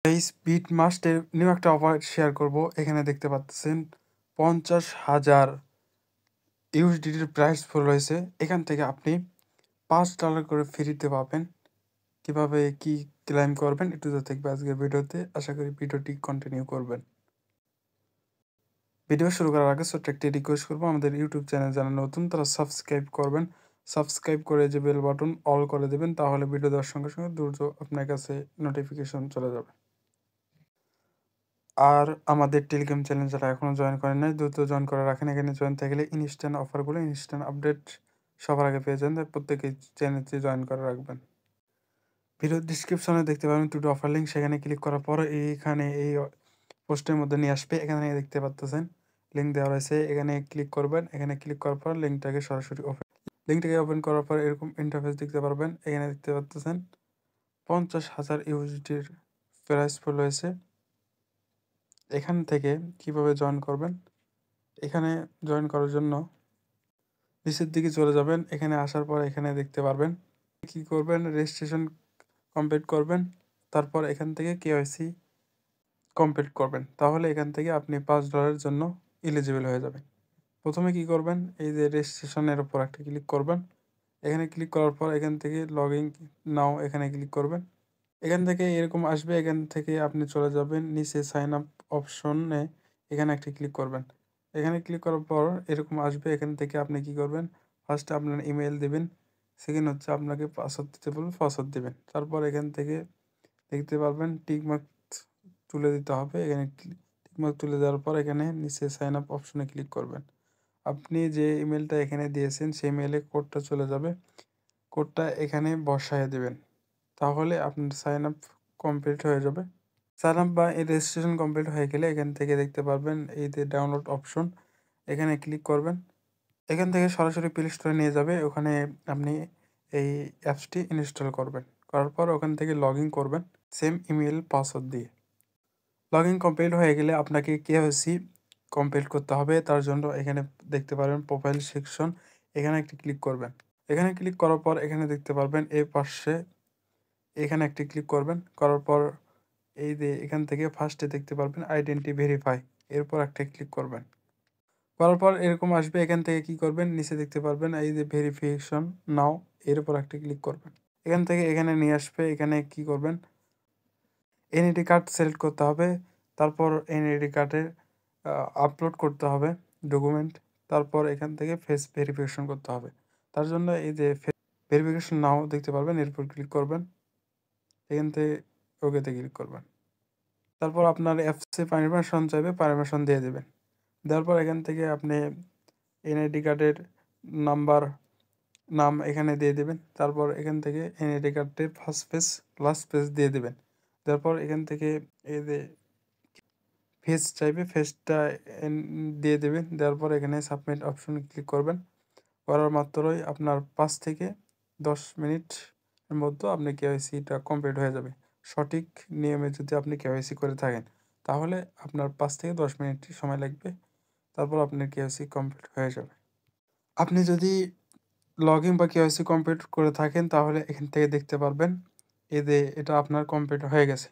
এই speed মাস্টের new একটা offer share করব। এখানে দেখতে পাচ্ছেন 50,000 ইউএসডিটির প্রাইস ফুল রয়েছে। এখান থেকে আপনি $5 করে ফ্রিতে পাবেন। কিভাবে কি ক্লেম করবেন একটু দেখবে আজকের ভিডিওতে। আশা করি ভিডিওটি কন্টিনিউ করবেন। ভিডিও শুরু করার আগে ছোট্ট একটি রিকোয়েস্ট করবো, আমাদের ইউটিউব চ্যানেল যারা নতুন তারা সাবস্ক্রাইব করবেন। সাবস্ক্রাইব করে যে বেল বাটন অল করে দেবেন, তাহলে ভিডিও দেওয়ার সঙ্গে সঙ্গে দ্রুত আপনার কাছে নোটিফিকেশন চলে যাবে। আর আমাদের টেলিগ্রাম চ্যানেল যারা এখনও জয়েন করেন নাই দ্রুত জয়েন করে রাখেন। এখানে জয়েন থাকলে ইনস্ট্যান্ট অফারগুলো ইনস্ট্যান্ট আপডেট সবার আগে পেয়ে যান। তাই প্রত্যেকে চ্যানেলটি জয়েন করে রাখবেন। ভিডিওর ডিসক্রিপশনে দেখতে পাবেন দুটো অফার লিঙ্ক, সেখানে ক্লিক করার পর এইখানে এই পোস্টের মধ্যে নিয়ে আসবে। এখানে দেখতে পাচ্ছেন লিঙ্ক দেওয়া রয়েছে, এখানে ক্লিক করবেন। এখানে ক্লিক করার পর লিঙ্কটাকে সরাসরি লিঙ্কটাকে ওপেন করার পর এরকম ইন্টারফেস দেখতে পারবেন। এখানে দেখতে পাচ্ছেন 50,000 ইউএসডিটির প্রাইস ফুল রয়েছে। এখান থেকে কিভাবে জয়েন করবেন, এখানে জয়েন করার জন্য নিচের দিকে চলে যাবেন। এখানে আসার পর এখানে দেখতে পারবেন কি করবেন, রেজিস্ট্রেশন কমপ্লিট করবেন। তারপর এখান থেকে কেওয়াইসি কমপ্লিট করবেন। তাহলে এখান থেকে আপনি $5 জন্য এলিজিবল হয়ে যাবেন। প্রথমে কি করবেন, এই যে রেজিস্ট্রেশনের উপর একটা ক্লিক করবেন। এখানে ক্লিক করার পর এখান থেকে লগ ইন নাও এখানে ক্লিক করবেন। এখান থেকে এরকম আসবে। এখান থেকে আপনি চলে যাবেন নিচে সাইন আপ অপশনে, এখানে একটা ক্লিক করবেন। এখানে ক্লিক করার পর এরকম আসবে। এখান থেকে আপনি কি করবেন, ফার্স্টে আপনার ইমেল দেবেন, সেকেন্ড হচ্ছে আপনাকে পাসওয়ার্ড দিতে বলবে, পাসওয়ার্ড দেবেন। তারপর এখান থেকে দেখতে পারবেন টিকমার্ক তুলে দিতে হবে। এখানে টিকমার্ক তুলে দেওয়ার পর এখানে নিচে সাইন আপ অপশনে ক্লিক করবেন। আপনি যে ইমেলটা এখানে দিয়েছেন সেই মেলে কোডটা চলে যাবে, কোডটা এখানে বসায় দেবেন। তাহলে আপনার সাইন আপ কমপ্লিট হয়ে যাবে। সাইন আপ বা এই রেজিস্ট্রেশন কমপ্লিট হয়ে গেলে এখান থেকে দেখতে পারবেন এই যে ডাউনলোড অপশন, এখানে ক্লিক করবেন। এখান থেকে সরাসরি প্লে স্টোরে নিয়ে যাবে। ওখানে আপনি এই অ্যাপসটি ইনস্টল করবেন। করার পর ওখান থেকে লগ ইন করবেন সেম ইমেল পাসওয়ার্ড দিয়ে। লগ ইন কমপ্লিট হয়ে গেলে আপনাকে কেওয়াইসি কমপ্লিট করতে হবে। তার জন্য এখানে দেখতে পারবেন প্রোফাইল সেকশন, এখানে একটি ক্লিক করবেন। এখানে ক্লিক করার পর এখানে দেখতে পারবেন এই পাশে এখানে একটি ক্লিক করবেন। করার পর এই যে এখান থেকে ফার্স্টে দেখতে পারবেন আইডেন্টি ভেরিফাই, এরপর একটা ক্লিক করবেন। করার পর এরকম আসবে। এখান থেকে কি করবেন, নিচে দেখতে পারবেন এই যে ভেরিফিকেশন নাও, এর উপর একটা ক্লিক করবেন। এখান থেকে এখানে নিয়ে আসবে। এখানে কি করবেন, এনআইডি কার্ড সিলেক্ট করতে হবে। তারপর এনআইডি কার্ডের আপলোড করতে হবে ডকুমেন্ট। তারপর এখান থেকে ফেস ভেরিফিকেশন করতে হবে। তার জন্য এই যে ভেরিফিকেশন নাও দেখতে পারবেন, এরপর ক্লিক করবেন। এখান থেকে ওকেতে ক্লিক করবেন। তারপর আপনার অ্যাপসে পারমিশন চাইবে, পারমিশন দিয়ে দেবেন। দেওয়ার পর এখান থেকে আপনি এনআইডি কার্ডের নাম এখানে দিয়ে দেবেন। তারপর এখান থেকে এনআইডি কার্ডের ফার্স্ট পেজ লাস্ট পেজ দিয়ে দেবেন। তারপর এখান থেকে এই যে ফেস চাইবে, ফেসটা দিয়ে দেবেন। দেওয়ার পর এখানে সাবমিট অপশনে ক্লিক করবেন। করার মাত্রই আপনার 5 থেকে 10 মিনিটের মধ্যে আপনি কেওয়াইসিটা কমপ্লিট হয়ে যাবে। সঠিক নিয়মে যদি আপনি কেওয়াইসি করে থাকেন তাহলে আপনার 5 থেকে 10 মিনিট সময় লাগবে। তারপর আপনার কেওয়াইসি কমপ্লিট হয়ে যাবে। আপনি যদি লগ ইন বা কেওয়াইসি কমপ্লিট করে থাকেন তাহলে এখান থেকে দেখতে পারবেন এই যে এটা আপনার কমপ্লিট হয়ে গেছে।